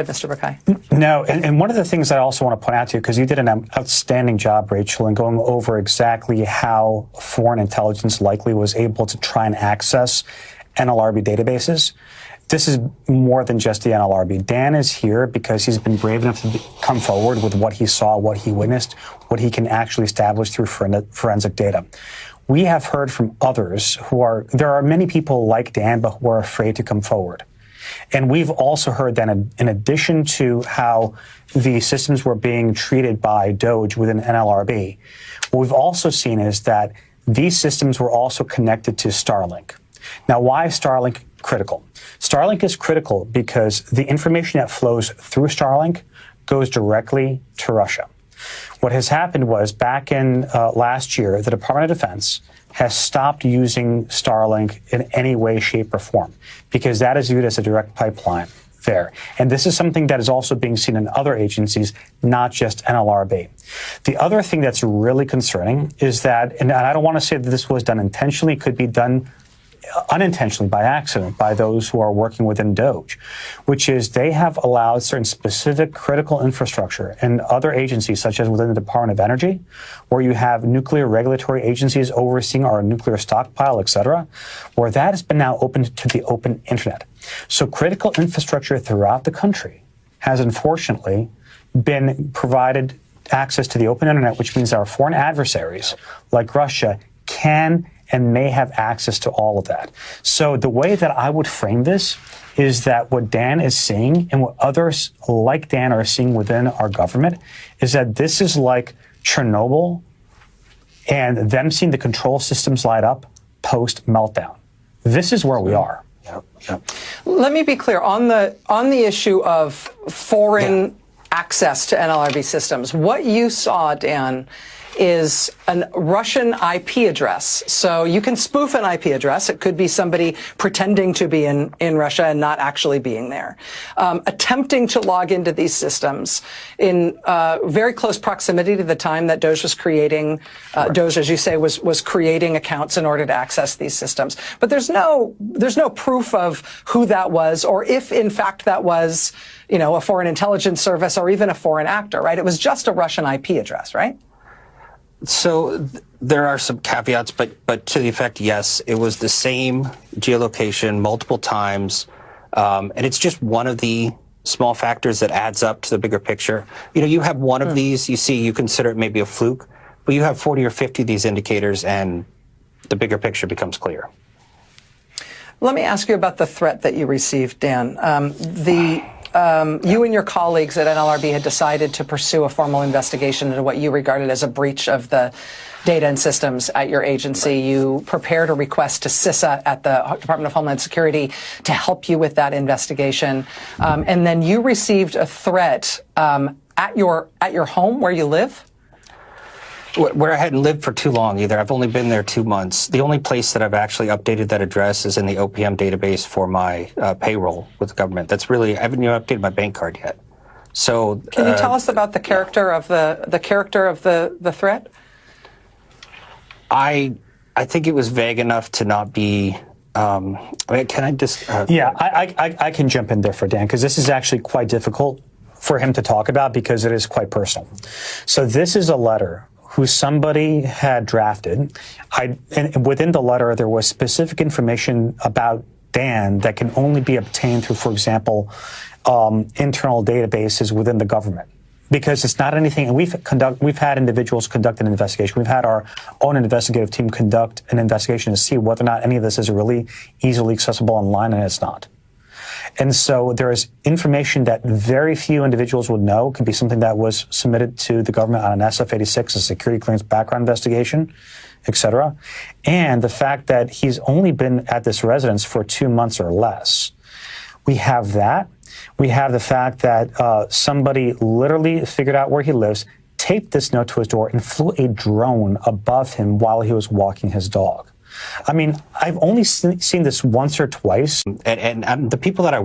Mr. Buckeye. No, and one of the things I also want to point out to you, because you did an outstanding job, Rachel, in going over exactly how foreign intelligence likely was able to try and access NLRB databases. This is more than just the NLRB. Dan is here because he's been brave enough to come forward with what he saw, what he witnessed, what he can actually establish through forensic data. We have heard from others there are many people like Dan, but who are afraid to come forward. And we've also heard that in addition to how the systems were being treated by DOGE within NLRB, what we've also seen is that these systems were also connected to Starlink. Now, why is Starlink critical? Starlink is critical because the information that flows through Starlink goes directly to Russia. What has happened was back in last year, the Department of Defense has stopped using Starlink in any way, shape, or form because that is viewed as a direct pipeline there. And this is something that is also being seen in other agencies, not just NLRB. The other thing that's really concerning is that, and I don't want to say that this was done intentionally, it could be done unintentionally by accident by those who are working within DOGE, which is they have allowed certain specific critical infrastructure in other agencies, such as within the Department of Energy, where you have nuclear regulatory agencies overseeing our nuclear stockpile, et cetera, where that has been now opened to the open internet. So critical infrastructure throughout the country has unfortunately been provided access to the open internet, which means our foreign adversaries like Russia can and may have access to all of that. So the way that I would frame this is that what Dan is seeing and what others like Dan are seeing within our government is that this is like Chernobyl and them seeing the control systems light up post-meltdown. This is where we are. Yep. Let me be clear on the issue of foreign access to NLRB systems. What you saw, Dan, is a Russian IP address. So you can spoof an IP address. It could be somebody pretending to be in Russia and not actually being there. Attempting to log into these systems in very close proximity to the time that DOGE was creating, DOGE, as you say, was creating accounts in order to access these systems. But there's no proof of who that was or if, in fact, that was, a foreign intelligence service or even a foreign actor, right? It was just a Russian IP address, right? So there are some caveats, but to the effect, yes, it was the same geolocation multiple times, and it's just one of the small factors that adds up to the bigger picture. You have one of these, you consider it maybe a fluke, but you have 40 or 50 of these indicators, and the bigger picture becomes clear. Let me ask you about the threat that you received, Dan. You and your colleagues at NLRB had decided to pursue a formal investigation into what you regarded as a breach of the data and systems at your agency. You prepared a request to CISA at the Department of Homeland Security to help you with that investigation. And then you received a threat at your home where you live? Where I hadn't lived for too long either. I've only been there 2 months. The only place that I've actually updated that address is in the OPM database for my payroll with the government. That's really, I haven't even updated my bank card yet. So can you tell us about the character of the threat? I think it was vague enough to not be. Can I just? I can jump in there for Dan because this is actually quite difficult for him to talk about because it is quite personal. So this is a letter who somebody had drafted. And within the letter, there was specific information about Dan that can only be obtained through, for example, internal databases within the government. Because it's not anything, and we've had individuals conduct an investigation. We've had our own investigative team conduct an investigation to see whether or not any of this is really easily accessible online, and it's not. And so there is information that very few individuals would know. It could be something that was submitted to the government on an SF-86, a security clearance background investigation, et cetera. And the fact that he's only been at this residence for 2 months or less. We have that. We have the fact that somebody literally figured out where he lives, taped this note to his door, and flew a drone above him while he was walking his dog. I mean, I've only seen this once or twice. And the people that I